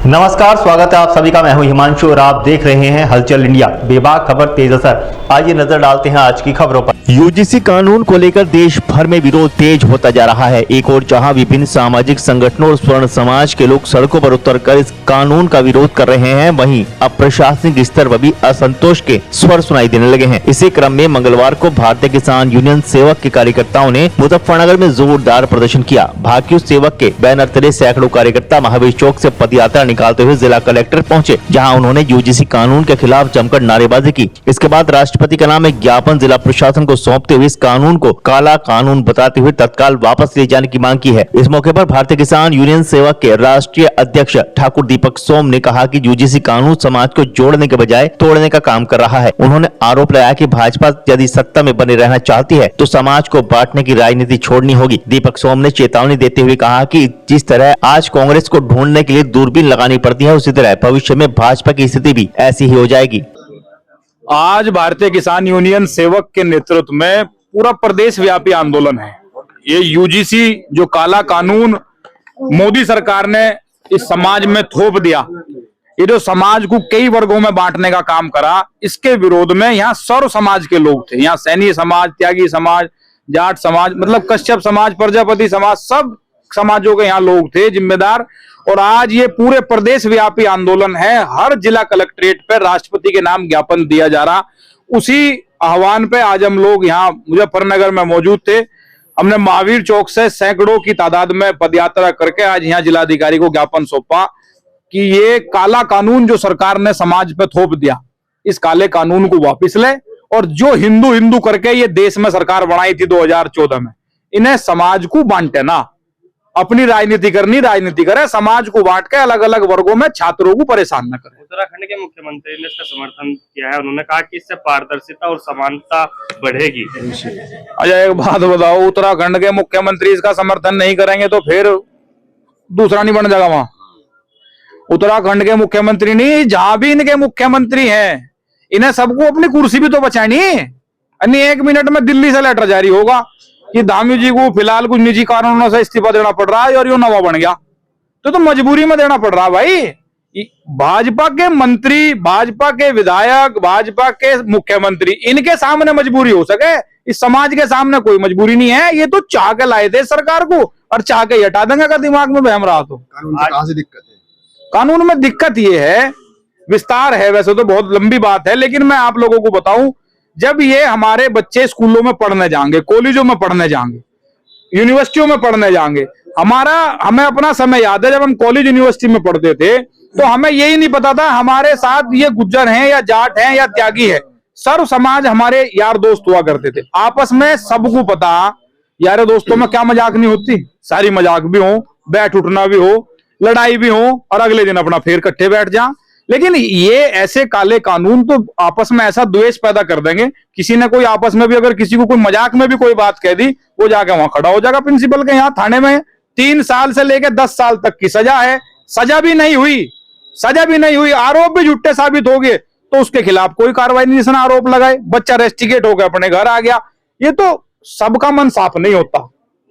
नमस्कार, स्वागत है आप सभी का। मैं हूं हिमांशु और आप देख रहे हैं हलचल इंडिया। बेबाक खबर तेज असर। आइए नजर डालते हैं आज की खबरों पर। यूजीसी कानून को लेकर देश भर में विरोध तेज होता जा रहा है। एक और जहां विभिन्न सामाजिक संगठनों और स्वर्ण समाज के लोग सड़कों पर उतरकर इस कानून का विरोध कर रहे हैं, वहीं अब प्रशासनिक स्तर पर भी असंतोष के स्वर सुनाई देने लगे हैं। इसी क्रम में मंगलवार को भारतीय किसान यूनियन सेवक के कार्यकर्ताओं ने मुजफ्फरनगर में जोरदार प्रदर्शन किया। भाकियू सेवक के बैनर तले सैकड़ों कार्यकर्ता महावीर चौक से पदयात्रा निकालते हुए जिला कलेक्टर पहुंचे, जहां उन्होंने यूजीसी कानून के खिलाफ जमकर नारेबाजी की। इसके बाद राष्ट्रपति के नाम एक ज्ञापन जिला प्रशासन को सौंपते हुए इस कानून को काला कानून बताते हुए तत्काल वापस ले जाने की मांग की है। इस मौके पर भारतीय किसान यूनियन सेवक के राष्ट्रीय अध्यक्ष ठाकुर दीपक सोम ने कहा कि यूजीसी कानून समाज को जोड़ने के बजाय तोड़ने का काम कर रहा है। उन्होंने आरोप लगाया कि भाजपा यदि सत्ता में बने रहना चाहती है तो समाज को बांटने की राजनीति छोड़नी होगी। दीपक सोम ने चेतावनी देते हुए कहा कि जिस तरह आज कांग्रेस को ढूंढने के लिए दूरबीन लगानी पड़ती है, उसी तरह भविष्य में भाजपा की स्थिति भी ऐसी ही हो जाएगी। आज भारतीय किसान यूनियन सेवक के नेतृत्व में पूरा प्रदेश व्यापी आंदोलन है। ये यूजीसी जो काला कानून मोदी सरकार ने इस समाज में थोप दिया, ये जो समाज को कई वर्गों में बांटने का काम करा, इसके विरोध में यहाँ सर्व समाज के लोग थे। यहाँ सैनी समाज, त्यागी समाज, जाट समाज, मतलब कश्यप समाज, प्रजापति समाज, सब समाजों के यहाँ लोग थे जिम्मेदार। और आज ये पूरे प्रदेश व्यापी आंदोलन है। हर जिला कलेक्ट्रेट पर राष्ट्रपति के नाम ज्ञापन दिया जा रहा। उसी आह्वान पे आज हम लोग यहाँ मुजफ्फरनगर में मौजूद थे। हमने महावीर चौक से सैकड़ों की तादाद में पदयात्रा करके आज यहाँ जिलाधिकारी को ज्ञापन सौंपा कि ये काला कानून जो सरकार ने समाज पे थोप दिया, इस काले कानून को वापस ले, और जो हिंदू हिंदू करके ये देश में सरकार बनाई थी 2014 में, इन्हें समाज को बांटे ना, अपनी राजनीति करनी राजनीति करे, समाज को बांट के अलग अलग वर्गों में छात्रों को परेशान न करे। उत्तराखंड के मुख्यमंत्री ने इसका समर्थन किया है। उन्होंने कहा कि इससे पारदर्शिता और समानता बढ़ेगी। अच्छा, एक बात बताओ, उत्तराखंड के मुख्यमंत्री इसका समर्थन नहीं करेंगे तो फिर दूसरा नहीं बन जाएगा वहां? उत्तराखंड के मुख्यमंत्री नहीं, जहां भी इनके मुख्यमंत्री हैं, इन्हें सबको अपनी कुर्सी भी तो बचानी है। अन्य 1 मिनट में दिल्ली से लेटर जारी होगा कि धामी जी को फिलहाल कुछ निजी कारणों से इस्तीफा देना पड़ रहा है और यो नवा बन गया, तो मजबूरी में देना पड़ रहा है भाई। भाजपा के मंत्री, भाजपा के विधायक, भाजपा के मुख्यमंत्री, इनके सामने मजबूरी हो सके, इस समाज के सामने कोई मजबूरी नहीं है। ये तो चाह के लाए थे सरकार को और चाह के हटा देंगे अगर दिमाग में बहम रहा तो। कानून से कहां से दिक्कत है? कानून में दिक्कत ये है, विस्तार है, वैसे तो बहुत लंबी बात है, लेकिन मैं आप लोगों को बताऊं, जब ये हमारे बच्चे स्कूलों में पढ़ने जाएंगे, कॉलेजों में पढ़ने जाएंगे, यूनिवर्सिटियों में पढ़ने जाएंगे, हमें अपना समय याद है जब हम कॉलेज यूनिवर्सिटी में पढ़ते थे तो हमें यही नहीं पता था हमारे साथ ये गुज्जर हैं या जाट हैं या त्यागी है। सर्व समाज हमारे यार दोस्त हुआ करते थे, आपस में सबको पता यार दोस्तों में क्या मजाक नहीं होती, सारी मजाक भी हो, बैठ उठना भी हो, लड़ाई भी हो, और अगले दिन अपना फिर इकट्ठे बैठ जा। लेकिन ये ऐसे काले कानून तो आपस में ऐसा द्वेष पैदा कर देंगे, किसी ने कोई आपस में भी अगर किसी को कोई मजाक में भी कोई बात कह दी, वो जाके वहां खड़ा हो जाएगा प्रिंसिपल के यहाँ थाने में। 3 साल से लेकर 10 साल तक की सजा है, सजा भी नहीं हुई, आरोप भी झूठे साबित हो गए तो उसके खिलाफ कोई कार्रवाई नहीं, जिसने आरोप लगाए बच्चा रेस्टिकेट हो गया, अपने घर आ गया। ये तो सबका मन साफ नहीं होता।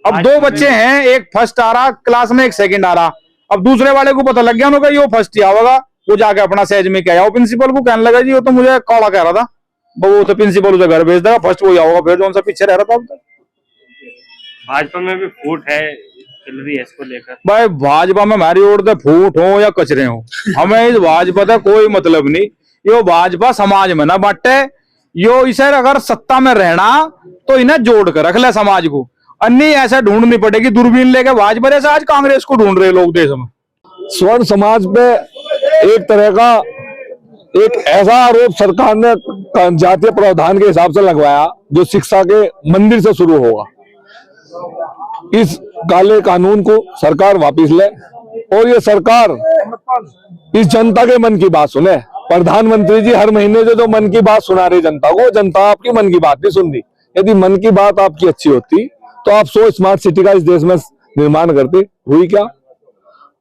अब 2 बच्चे हैं, एक फर्स्ट आ रहा क्लास में, एक सेकंड आ रहा, अब दूसरे वाले को पता लग गया उनका यो फर्स्ट ही आवेगा, वो जाके अपना सहज में क्या, प्रिंसिपल को कहने लगा जी वो तो मुझे कौड़ा कह रहा था, वो तो प्रिंसिपल उसे घर भेज देगा, फर्स्ट वो होगा, फिर जो उनसे पीछे रह रहा था। भाजपा में भी फूट है चल रही है इसको लेकर। भाई भाजपा में हमारी ओर से फूट हो या कचरे हो, हमें इस भाजपा का कोई मतलब नहीं। यो भाजपा समाज में ना बांटे, यो इसे अगर सत्ता में रहना तो इन्हें जोड़ कर रख ले समाज को, अन्य ऐसा ढूंढनी पड़ेगी दूरबीन लेके। भाजपा जैसे आज कांग्रेस को ढूंढ रहे लोग देश में। स्वर्ण समाज पे एक तरह का एक ऐसा आरोप सरकार ने जातीय प्रावधान के हिसाब से लगवाया जो शिक्षा के मंदिर से शुरू होगा। इस काले कानून को सरकार वापस ले और ये सरकार इस जनता के मन की बात सुने। प्रधानमंत्री जी हर महीने जो मन की बात सुना रहे जनता को, जनता आपकी मन की बात नहीं सुन रही। यदि मन की बात आपकी अच्छी होती तो आप 100 स्मार्ट सिटी का इस देश में निर्माण करते। हुई क्या?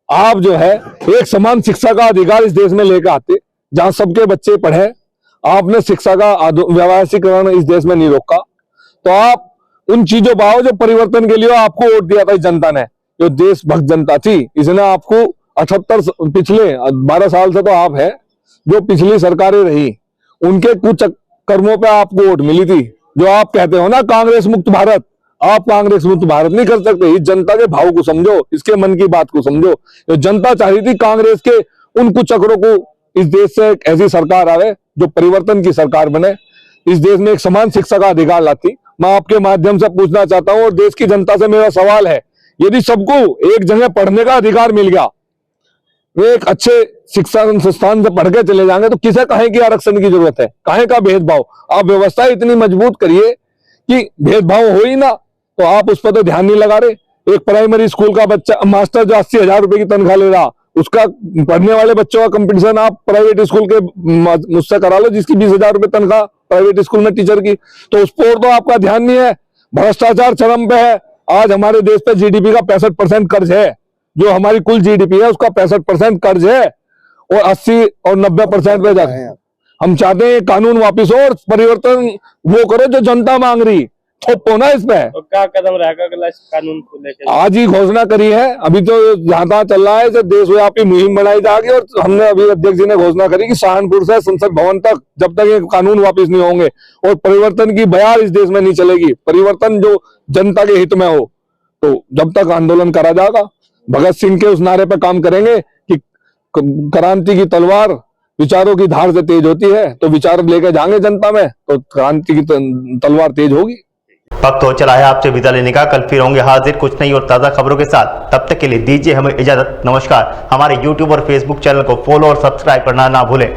आप जो है एक समान शिक्षा का अधिकार इस देश में लेकर आते जहां सबके बच्चे पढ़े। आपने शिक्षा का व्यावसायीकरण इस देश में नहीं रोका, तो आप उन चीजों पाओ जो परिवर्तन के लिए आपको वोट दिया था जनता ने। जो देशभक्त जनता थी, इसने आपको पिछले 12 साल से तो आप है, जो पिछली सरकारें रही उनके कुछ कर्मों पे आपको वोट मिली थी। जो आप कहते हो ना कांग्रेस मुक्त भारत, आप कांग्रेस मुक्त भारत नहीं कर सकते। इस जनता के भाव को समझो, इसके मन की बात को समझो। जो जनता चाह रही थी कांग्रेस के उन कुछ चक्रों को इस देश से एक ऐसी सरकार आवे जो परिवर्तन की सरकार बने, इस देश में एक समान शिक्षा का अधिकार लाती। मैं आपके माध्यम से पूछना चाहता हूं और देश की जनता से मेरा सवाल है, यदि सबको एक जगह पढ़ने का अधिकार मिल गया, वे एक अच्छे शिक्षा संस्थान से पढ़ के चले जाएंगे, तो किसे कहे की आरक्षण की जरूरत है, कहे का भेदभाव। आप व्यवस्था इतनी मजबूत करिए कि भेदभाव हो ही ना, तो आप उस पर तो ध्यान नहीं लगा रहे। एक प्राइमरी स्कूल का बच्चा मास्टर जो 80,000 रुपए की तनख्वाह ले रहा, उसका पढ़ने वाले बच्चों का कंपटीशन आप प्राइवेट स्कूल के मुझसे करा लो, जिसकी 20,000 रुपए तनख्वाह प्राइवेट स्कूल में टीचर की, तो उस पर तो आपका ध्यान नहीं है। भ्रष्टाचार चरम पे है। आज हमारे देश पे जीडीपी का 65% कर्ज है, जो हमारी कुल जीडीपी है उसका 65% कर्ज है, और 80 और 90% पे जाते हैं। हम चाहते हैं कानून वापिस हो और परिवर्तन वो करो जो जनता मांग रही, थोपो ना इस पे। तो क्या कदम रहेगा अगला इस कानून को लेकर? आज ही घोषणा करी है, अभी तो जहां तहां चल रहा है, देशव्यापी मुहिम बनाई जाएगी, और हमने अभी अध्यक्ष जी ने घोषणा करी कि सहारनपुर से संसद भवन तक जब तक ये कानून वापिस नहीं होंगे और परिवर्तन की बयार इस देश में नहीं चलेगी, परिवर्तन जो जनता के हित में हो, तो जब तक आंदोलन करा जाएगा। भगत सिंह के उस नारे पर काम करेंगे कि क्रांति की तलवार विचारों की धार से तेज होती है, तो विचार लेके जाएंगे जनता में, तो क्रांति की तलवार तेज होगी। वक्त हो चला है आपसे विदा लेने का। कल फिर होंगे हाजिर कुछ नई और ताज़ा खबरों के साथ। तब तक के लिए दीजिए हमें इजाजत। नमस्कार। हमारे YouTube और Facebook चैनल को फॉलो और सब्सक्राइब करना ना भूलें।